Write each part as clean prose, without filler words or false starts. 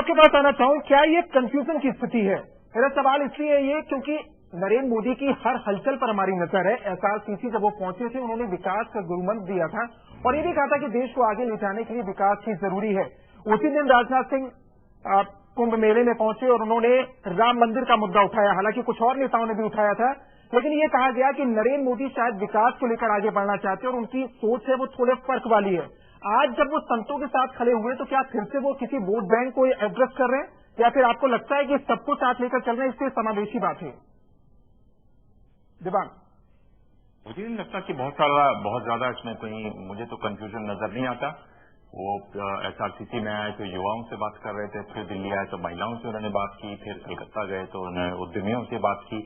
आपके पास आना चाहूं, क्या ये कंफ्यूजन की स्थिति है? मेरा सवाल इसलिए है ये क्योंकि नरेंद्र मोदी की हर हलचल पर हमारी नजर है। एसआरसीसी जब वो पहुंचे थे, उन्होंने विकास का गुरुमंत्र दिया था और ये भी कहा था कि देश को आगे ले जाने के लिए विकास ही जरूरी है। उसी दिन राजनाथ सिंह कुंभ मेले में पहुंचे और उन्होंने राम मंदिर का मुद्दा उठाया। हालांकि कुछ और नेताओं ने भी उठाया था, लेकिन ये कहा गया कि नरेंद्र मोदी शायद विकास को लेकर आगे बढ़ना चाहते हैं और उनकी सोच है वो थोड़े फर्क वाली है। आज जब वो संतों के साथ खड़े हुए तो क्या फिर से वो किसी वोट बैंक को एड्रेस कर रहे हैं, या फिर आपको लगता है कि सबको साथ लेकर चल रहे हैं, इससे समावेशी बात है? दिवांग, मुझे नहीं लगता कि बहुत ज्यादा इसमें कहीं मुझे तो कंफ्यूजन नजर नहीं आता। वो एसआरसीसी में आए तो युवाओं से बात कर रहे थे, फिर दिल्ली आए तो महिलाओं से उन्होंने बात की, फिर कलकत्ता गए तो उन्होंने उद्यमियों से बात की।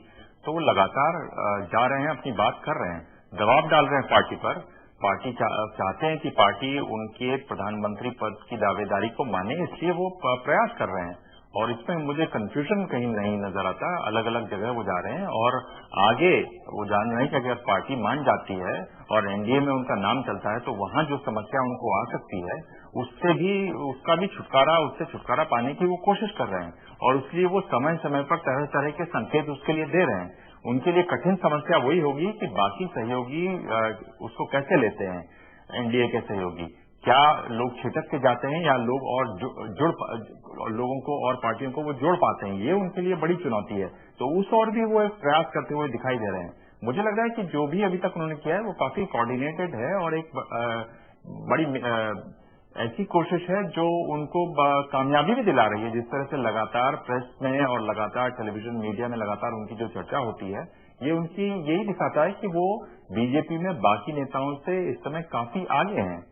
तो वो लगातार जा रहे हैं, अपनी बात कर रहे हैं, दबाव डाल रहे हैं पार्टी पर। पार्टी चाहते हैं कि पार्टी उनके प्रधानमंत्री पद की दावेदारी को माने, इसलिए वो प्रयास कर रहे हैं। और इसमें मुझे कंफ्यूजन कहीं नहीं नजर आता। अलग अलग जगह वो जा रहे हैं और आगे वो जान रहे हैं कि अगर पार्टी मान जाती है और एनडीए में उनका नाम चलता है तो वहां जो समस्या उनको आ सकती है उससे छुटकारा पाने की वो कोशिश कर रहे हैं। और इसलिए वो समय समय पर तरह तरह के संकेत उसके लिए दे रहे हैं। उनके लिए कठिन समस्या वही होगी कि बाकी सहयोगी उसको कैसे लेते हैं, एनडीए के सहयोगी। क्या लोग छिटक के जाते हैं या लोग और लोगों को और पार्टियों को वो जोड़ पाते हैं, ये उनके लिए बड़ी चुनौती है। तो उस और भी वो एक प्रयास करते हुए दिखाई दे रहे हैं। मुझे लग रहा है कि जो भी अभी तक उन्होंने किया है वो काफी कोऑर्डिनेटेड है और एक बड़ी ऐसी कोशिश है जो उनको कामयाबी भी दिला रही है। जिस तरह से लगातार प्रेस में और लगातार टेलीविजन मीडिया में लगातार उनकी जो चर्चा होती है, ये उनकी यही दिखाता है कि वो बीजेपी में बाकी नेताओं से इस समय काफी आगे हैं।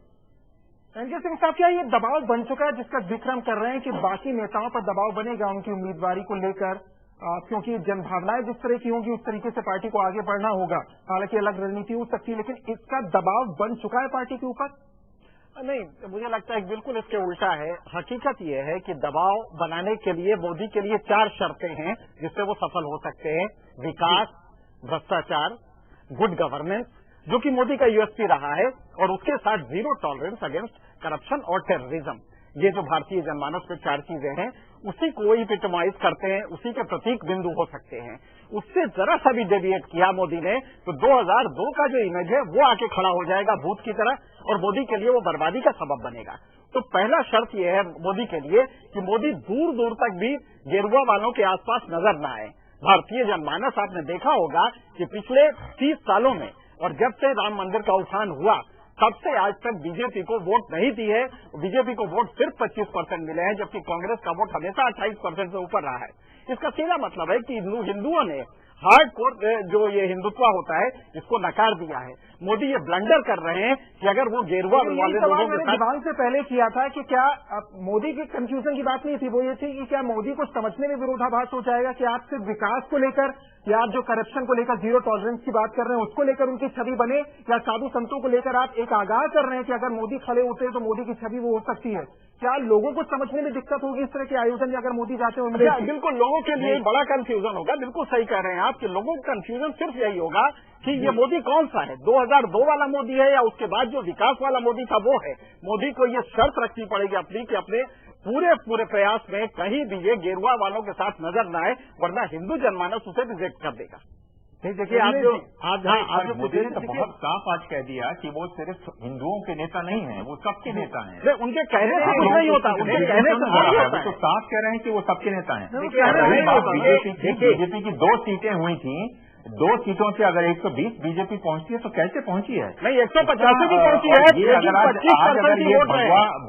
रणजीत सिंह साहब, क्या ये दबाव बन चुका है जिसका जिक्र हम कर रहे हैं कि बाकी नेताओं पर दबाव बनेगा उनकी उम्मीदवारी को लेकर, क्योंकि जनभावनाएं जिस तरह की होंगी उस तरीके से पार्टी को आगे बढ़ना होगा। हालांकि अलग रणनीति हो सकती है, लेकिन इसका दबाव बन चुका है पार्टी के ऊपर? नहीं, मुझे लगता है बिल्कुल इसके उल्टा है। हकीकत यह है कि दबाव बनाने के लिए मोदी के लिए 4 शर्तें हैं जिससे वो सफल हो सकते हैं: विकास, भ्रष्टाचार, गुड गवर्नेंस, जो कि मोदी का यूएसपी रहा है, और उसके साथ जीरो टॉलरेंस अगेंस्ट करप्शन और टेररिज्म। ये जो भारतीय जनमानस में 4 चीजें हैं, उसी को इपिटमाइज करते हैं, उसी के प्रतीक बिंदु हो सकते हैं। उससे जरा सा भी डेविएट किया मोदी ने तो 2002 का जो इमेज है वो आके खड़ा हो जाएगा भूत की तरह, और मोदी के लिए वो बर्बादी का सबब बनेगा। तो पहला शर्त यह है मोदी के लिए कि मोदी दूर दूर तक भी गेरुआ वालों के आसपास नजर न आए। भारतीय जनमानस आपने देखा होगा कि पिछले 30 सालों में, और जब से राम मंदिर का उत्थान हुआ तब से आज तक बीजेपी को वोट नहीं दी है। बीजेपी को वोट सिर्फ 25% मिले हैं, जबकि कांग्रेस का वोट हमेशा 28% से ऊपर रहा है। इसका सीधा मतलब है कि हिंदुओं ने हार्ड कोर जो ये हिंदुत्व होता है इसको नकार दिया है। मोदी ये ब्लंडर कर रहे हैं कि अगर वो गेरुआ वाले लोगों के साथ दिवांग से पहले किया था कि क्या मोदी की कंफ्यूजन की बात नहीं थी, वो ये थी कि क्या मोदी को समझने में विरोधाभास हो जाएगा कि आप सिर्फ विकास को लेकर या आप जो करप्शन को लेकर जीरो टॉलरेंस की बात कर रहे हैं उसको लेकर उनकी छवि बने, या साधु संतों को लेकर आप एक आगाह कर रहे हैं कि अगर मोदी खड़े होते हैं तो मोदी की छवि वो हो सकती है। क्या लोगों को समझने में दिक्कत होगी इस तरह के आयोजन में अगर मोदी जाते हैं? बिल्कुल, लोगों के लिए बड़ा कंफ्यूजन होगा। बिल्कुल सही कह रहे हैं आप कि लोगों का कंफ्यूजन सिर्फ यही होगा कि ये मोदी कौन सा है, 2002 वाला मोदी है या उसके बाद जो विकास वाला मोदी था वो है। मोदी को ये शर्त रखनी पड़ेगी अपनी कि अपने पूरे प्रयास में कहीं भी ये गेरुआ वालों के साथ नजर न आए, वरना हिंदू जनमानस उसे रिजेक्ट कर देगा। देखिए, आप मोदी ने तो बहुत साफ आज कह दिया कि वो सिर्फ हिंदुओं के नेता नहीं है, वो सबके नेता हैं। उनके कहने से कुछ नहीं होता, उनके कहने से वो तो साफ कह रहे हैं कि वो सबके नेता हैं। बीजेपी की 2 सीटें हुई थी, 2 सीटों से अगर 120 बीजेपी पहुंचती है तो कैसे पहुंची है? नहीं, 185 भी पहुंची है। अगर ये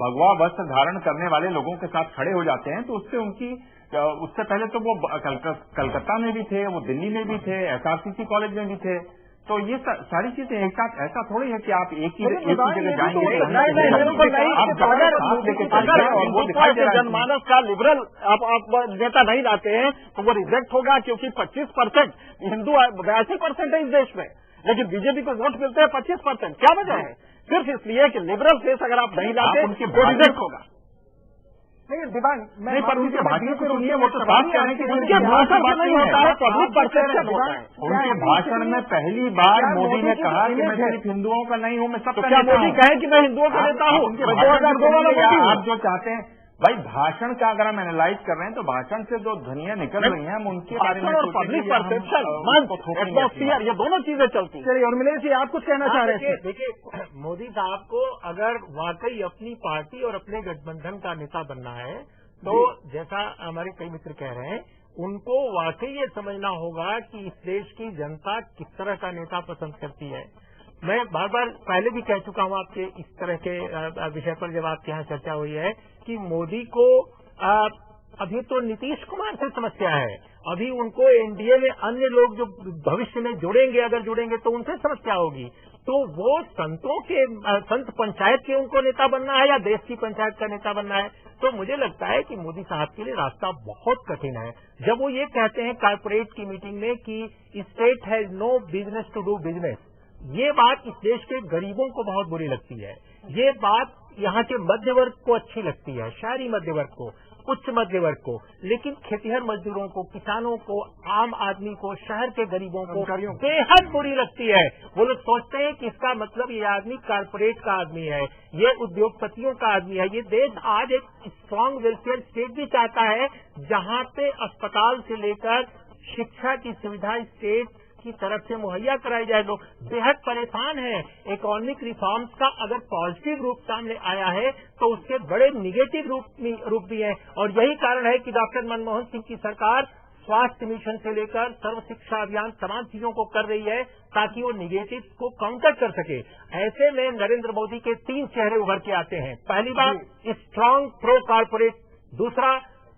भगवा वस्त्र धारण करने वाले लोगों के साथ खड़े हो जाते हैं तो उससे पहले तो वो कलकत्ता में भी थे, वो दिल्ली में भी थे, एसआरसीसी कॉलेज में भी थे। तो ये सारी चीजें एक साथ, ऐसा थोड़ी है कि आप एक ही जगह जाएंगे। अगर जनमानस का लिबरल आप नेता नहीं लाते हैं तो वो रिजेक्ट होगा, क्योंकि 25% हिंदू 82% है इस देश में, लेकिन बीजेपी को वोट मिलते हैं 25%। क्या वजह है? सिर्फ इसलिए कि लिबरल फेस अगर आप नहीं लाते तो रिजेक्ट होगा। नहीं दिवांग, नहीं, पर उनके भाषण को सुनिए, वो तो बात कर रहे हैं कि उनके भाषण में नहीं होता है, पब्लिक परसेप्शन होता है। उनके भाषण में पहली बार मोदी ने कहा कि मैं सिर्फ हिंदुओं का नहीं हूं, मैं सबका नेता हूं। मोदी कहे कि मैं हिंदुओं का नेता हूं? 2002 वाला आप जो चाहते हैं, भाई भाषण का अगर हम एनालाइज कर रहे हैं तो भाषण से जो ध्वनियां निकल रही हैं हम उनके बारे में और पब्लिक परसेप्शन, एटमॉस्फियर, ये दोनों चीजें चलती हैं। चलिए और मिलेश जी आप कुछ कहना चाह रहे थे? देखिए, मोदी साहब को अगर वाकई अपनी पार्टी और अपने गठबंधन का नेता बनना है तो जैसा हमारे कई मित्र कह रहे हैं, उनको वाकई ये समझना होगा कि इस देश की जनता किस तरह का नेता पसंद करती है। मैं बार बार पहले भी कह चुका हूं आपके इस तरह के विषय पर जब आपके यहाँ चर्चा हुई है कि मोदी को अभी तो नीतीश कुमार से समस्या है, अभी उनको एनडीए में अन्य लोग जो भविष्य में जुड़ेंगे, अगर जुड़ेंगे तो उनसे समस्या होगी। तो वो संत पंचायत के उनको नेता बनना है या देश की पंचायत का नेता बनना है? तो मुझे लगता है कि मोदी साहब के लिए रास्ता बहुत कठिन है। जब वो ये कहते हैं कारपोरेट की मीटिंग में कि state has no business to do business, ये बात इस देश के गरीबों को बहुत बुरी लगती है। ये बात यहाँ के मध्य वर्ग को अच्छी लगती है, शहरी मध्य वर्ग को, उच्च मध्य वर्ग को, लेकिन खेतीहर मजदूरों को, किसानों को, आम आदमी को, शहर के गरीबों को बेहद बुरी लगती है। वो लोग सोचते हैं कि इसका मतलब ये आदमी कारपोरेट का आदमी है, ये उद्योगपतियों का आदमी है। ये देश आज एक स्ट्रांग वेलफेयर स्टेट भी चाहता है, जहाँ पे अस्पताल से लेकर शिक्षा की सुविधा स्टेट की तरफ से मुहैया कराई जाए। लोग बेहद परेशान हैं। इकोनॉमिक रिफॉर्म्स का अगर पॉजिटिव रूप सामने आया है तो उसके बड़े निगेटिव रूप भी हैं, और यही कारण है कि डॉक्टर मनमोहन सिंह की सरकार स्वास्थ्य मिशन से लेकर सर्व शिक्षा अभियान तमाम चीजों को कर रही है ताकि वो निगेटिव को काउंटर कर सके। ऐसे में नरेंद्र मोदी के 3 चेहरे उभर के आते हैं। पहली बात, स्ट्रांग प्रो कारपोरेट। दूसरा,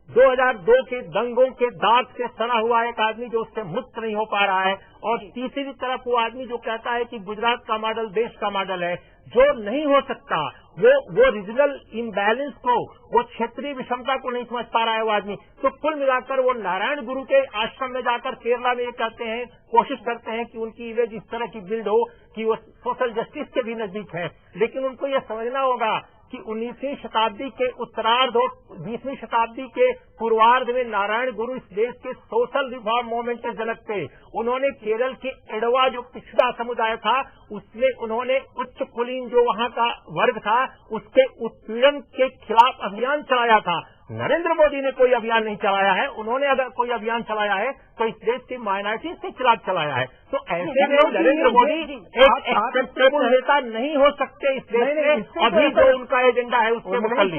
2002 के दंगों के दाग से सना हुआ एक आदमी जो उससे मुक्त नहीं हो पा रहा है। और तीसरी तरफ वो आदमी जो कहता है कि गुजरात का मॉडल देश का मॉडल है, जो नहीं हो सकता। वो रीजनल इम्बैलेंस को, वो क्षेत्रीय विषमता को नहीं समझ पा रहा है वो आदमी। तो कुल मिलाकर वो नारायण गुरु के आश्रम में जाकर केरला में ये कहते हैं, कोशिश करते हैं कि उनकी इमेज इस तरह की बिल्ड हो कि वो सोशल जस्टिस के भी नजदीक है। लेकिन उनको ये समझना होगा कि 19वीं शताब्दी के उत्तरार्ध और 20वीं शताब्दी के पूर्वार्ध में नारायण गुरु इस देश के सोशल रिफॉर्म मूवमेंट के जनक थे। उन्होंने केरल के एडवा जो पिछड़ा समुदाय था, उसमें उन्होंने उच्च कुलीन जो वहां का वर्ग था उसके उत्पीड़न के खिलाफ अभियान चलाया था। नरेंद्र मोदी ने कोई अभियान नहीं चलाया है। उन्होंने अगर कोई अभियान चलाया है तो इस देश की माइनॉरिटीज के खिलाफ चलाया है। तो ऐसे में नरेंद्र मोदी एक एक्सेप्टेबल नेता नहीं हो सकते इस देश में। अभी जो उनका एजेंडा है उसके मुताबिक।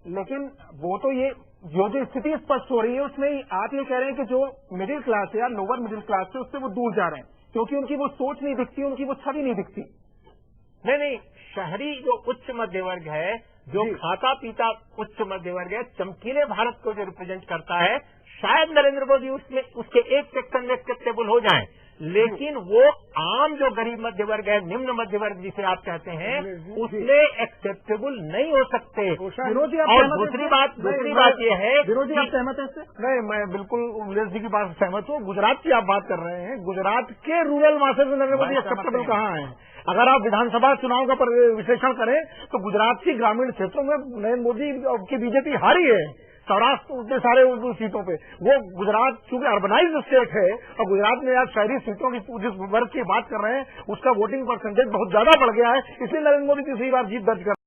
लेकिन वो तो ये जो स्थिति स्पष्ट हो रही है उसमें आप ये कह रहे हैं कि जो मिडिल क्लास है या लोअर मिडिल क्लास है उससे वो दूर जा रहे हैं, क्योंकि उनकी वो सोच नहीं दिखती, उनकी वो छवि नहीं दिखती। नहीं, शहरी जो उच्च मध्य वर्ग है, जो खाता पीता उच्च मध्य वर्ग है, चमकीले भारत को जो रिप्रेजेंट करता है, शायद नरेंद्र मोदी उसमें उसके एक सेक्शन में एक्सेप्टेबल हो जाएं, लेकिन वो आम जो गरीब मध्य वर्ग है, निम्न मध्य वर्ग जिसे आप कहते हैं, उसमें एक्सेप्टेबल नहीं हो सकते। और दूसरी बात ये है, विरोधी आप सहमत है इससे? नहीं, मैं बिल्कुल उल्लेख जी की बात से सहमत हूँ। गुजरात की आप बात कर रहे हैं, गुजरात के रूरल मासेस में नरेंद्र मोदी एक्सेप्टेबल कहाँ है? अगर आप विधानसभा चुनाव का विश्लेषण करें तो गुजरात की ग्रामीण क्षेत्रों में नरेंद्र मोदी की बीजेपी हारी है। सौराष्ट्र उतने सारे सीटों पे, वो गुजरात चूंकि अर्बनाइज्ड स्टेट है और गुजरात में आज शहरी सीटों की जिस वर्ग की बात कर रहे हैं उसका वोटिंग परसेंटेज बहुत ज्यादा बढ़ गया है, इसलिए नरेंद्र मोदी तीसरी बार जीत दर्ज कर